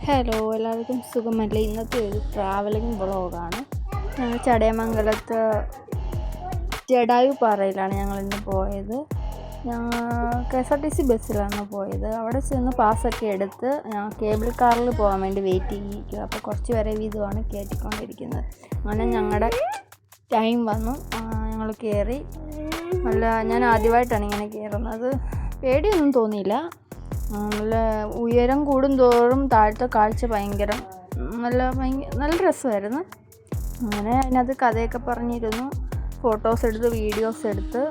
Hello, എല്ലാവർക്കും സുഖമല്ലേ? ഇന്നത്തെ ഒരു ട്രാവലിംഗ് വ്ളോഗാണ്. ഞങ്ങൾ ചടയമംഗലത്ത് ജടായുപ്പാറയിലാണ് ഞങ്ങളിന്ന് പോയത്. ഞങ്ങൾ KSRTC ബസ്സിലാണ് പോയത്. അവിടെ ചെന്ന് പാസ്സൊക്കെ എടുത്ത് കേബിൾ കാറിൽ പോകാൻ വേണ്ടി വെയിറ്റ് ചെയ്യിക്കുക. അപ്പോൾ കുറച്ച് വരെ വീതമാണ് കയറ്റിക്കൊണ്ടിരിക്കുന്നത്. അങ്ങനെ ഞങ്ങളുടെ ടൈം വന്നു. ഞങ്ങൾ കയറി. ഞാൻ ആദ്യമായിട്ടാണ് ഇങ്ങനെ കയറുന്നത്. പേടിയൊന്നും തോന്നിയില്ല. നല്ല ഉയരം കൂടുന്തോറും താഴത്തെ കാഴ്ച നല്ല രസമായിരുന്നു. അങ്ങനെ അതിനകത്ത് കഥയൊക്കെ പറഞ്ഞിരുന്നു. ഫോട്ടോസ് എടുത്ത് വീഡിയോസ് എടുത്ത്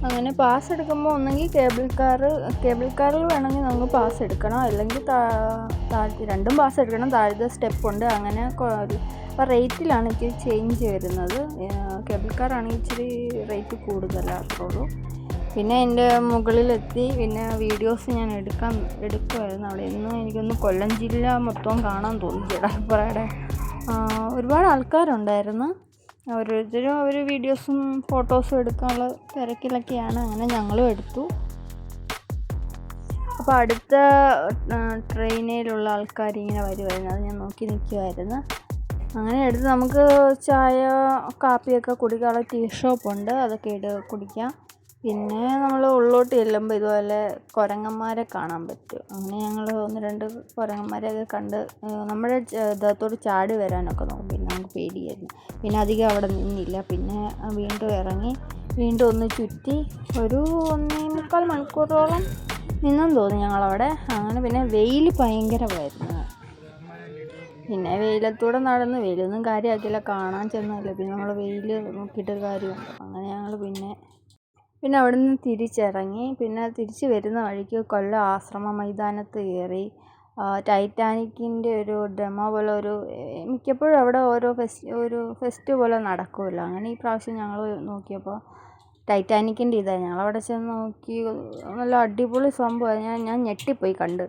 അങ്ങനെ പാസ് എടുക്കുമ്പോൾ ഒന്നെങ്കിൽ കേബിൾ കാറിൽ വേണമെങ്കിൽ നമുക്ക് പാസ് എടുക്കണം, അല്ലെങ്കിൽ താഴത്തെ രണ്ടും പാസ് എടുക്കണം. താഴത്തെ സ്റ്റെപ്പുണ്ട്. അങ്ങനെ അപ്പോൾ റേറ്റിലാണ് ഇച്ചിരി ചേഞ്ച് വരുന്നത്. കേബിൾ കാറാണെങ്കിൽ ഇച്ചിരി റേറ്റ് കൂടുതലാണ്, അത്രേ ഉള്ളൂ. പിന്നെ എൻ്റെ മുകളിലെത്തി. പിന്നെ വീഡിയോസ് ഞാൻ എടുക്കുമായിരുന്നു. അവിടെ നിന്ന് എനിക്കൊന്ന് കൊല്ലം ജില്ല മൊത്തം കാണാൻ തോന്നി. ജടായുപ്പാറയുടെ ഒരുപാട് ആൾക്കാരുണ്ടായിരുന്നു. ഓരോരുത്തരും അവർ വീഡിയോസും ഫോട്ടോസും എടുക്കാനുള്ള തിരക്കിലൊക്കെയാണ്. അങ്ങനെ ഞങ്ങളും എടുത്തു. അപ്പോൾ അടുത്ത ട്രെയിനിലുള്ള ആൾക്കാരിങ്ങനെ വരുമായിരുന്നു. അത് ഞാൻ നോക്കി നിൽക്കുമായിരുന്നു. അങ്ങനെ എടുത്ത് നമുക്ക് ചായ കാപ്പിയൊക്കെ കുടിക്കാനുള്ള ടീ ഷോപ്പുണ്ട്, അതൊക്കെ കുടിക്കാം. പിന്നെ നമ്മൾ ഉള്ളോട്ട് ചെല്ലുമ്പോൾ ഇതുപോലെ കുരങ്ങന്മാരെ കാണാൻ പറ്റും. അങ്ങനെ ഞങ്ങൾ 1-2 കുരങ്ങന്മാരെയൊക്കെ കണ്ട് നമ്മുടെ ദേഹത്തോട് ചാടി വരാനൊക്കെ നോക്കും. പിന്നെ നമുക്ക് പേടിയായിരുന്നു. പിന്നെ അധികം അവിടെ നിന്നില്ല. പിന്നെ വീണ്ടും ഇറങ്ങി വീണ്ടും ഒന്ന് ചുറ്റി ഒരു 1.25 മണിക്കൂറോളം നിന്നെന്ന് തോന്നി ഞങ്ങളവിടെ. അങ്ങനെ പിന്നെ വെയിൽ ഭയങ്കരമായിരുന്നു. പിന്നെ വെയിലത്തൂടെ നടന്ന് വെയിലൊന്നും കാര്യമാക്കില്ല, കാണാൻ ചെന്നല്ലേ. പിന്നെ നമ്മൾ വെയിൽ നോക്കിയിട്ടൊരു കാര്യമുണ്ട്. അങ്ങനെ ഞങ്ങൾ പിന്നെ അവിടെ നിന്ന് തിരിച്ചിറങ്ങി. പിന്നെ തിരിച്ച് വരുന്ന വഴിക്ക് കൊല്ലം ആശ്രമ മൈതാനത്ത് കയറി. ടൈറ്റാനിക്കിൻ്റെ ഒരു ഡെമോ പോലെ മിക്കപ്പോഴും അവിടെ ഒരു ഫെസ്റ്റ് പോലെ നടക്കുമല്ലോ. അങ്ങനെ ഈ പ്രാവശ്യം ഞങ്ങൾ നോക്കിയപ്പോൾ ടൈറ്റാനിക്കിൻ്റെ ഇതാണ്. ഞങ്ങളവിടെ ചെന്ന് നോക്കി. നല്ല അടിപൊളി സംഭവമാണ്. ഞാൻ ഞെട്ടിപ്പോയി കണ്ട്.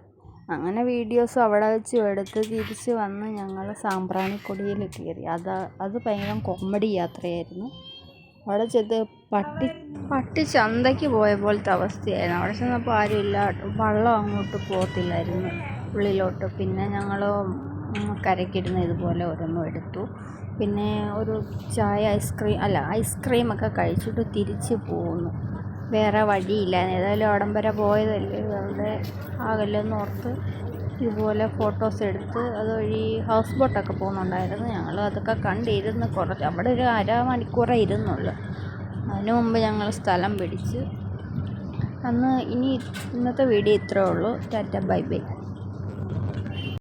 അങ്ങനെ വീഡിയോസ് അവിടെ വെച്ച് എടുത്ത് തിരിച്ച് വന്ന് ഞങ്ങൾ സാമ്പ്രാണിക്കൊടിയിൽ കയറി. അത് ഭയങ്കര കോമഡി യാത്രയായിരുന്നു. അവിടെ ചെന്ന് പട്ടി ചന്തയ്ക്ക് പോയ പോലത്തെ അവസ്ഥയായിരുന്നു. അവിടെ ചെന്നപ്പോൾ ആരുമില്ല. വള്ളം അങ്ങോട്ട് പോകത്തില്ലായിരുന്നു ഉള്ളിലോട്ട്. പിന്നെ ഞങ്ങൾ കരയ്ക്കിരുന്ന് ഇതുപോലെ ഓരോന്നും എടുത്തു. പിന്നെ ഒരു ചായ ഐസ്ക്രീമൊക്കെ കഴിച്ചിട്ട് തിരിച്ച് പോകുന്നു. വേറെ വഴിയില്ല. ഏതായാലും അവിടം വരെ പോയതല്ലേ, അവിടെ ആകല്ലെന്ന് ഓർത്ത് ഇതുപോലെ ഫോട്ടോസ് എടുത്ത് അതുവഴി ഹൗസ് ബോട്ടൊക്കെ പോകുന്നുണ്ടായിരുന്നു. ഞങ്ങൾ അതൊക്കെ കണ്ടിരുന്ന് അവിടെ ഒരു 1/2 മണിക്കൂറേ ഇരുന്നുള്ളൂ. അതിനു മുമ്പ് ഞങ്ങൾ സ്ഥലം പിടിച്ച്. ഇന്നത്തെ വീഡിയോ ഇത്രയേ ഉള്ളൂ. Tata, bye bye.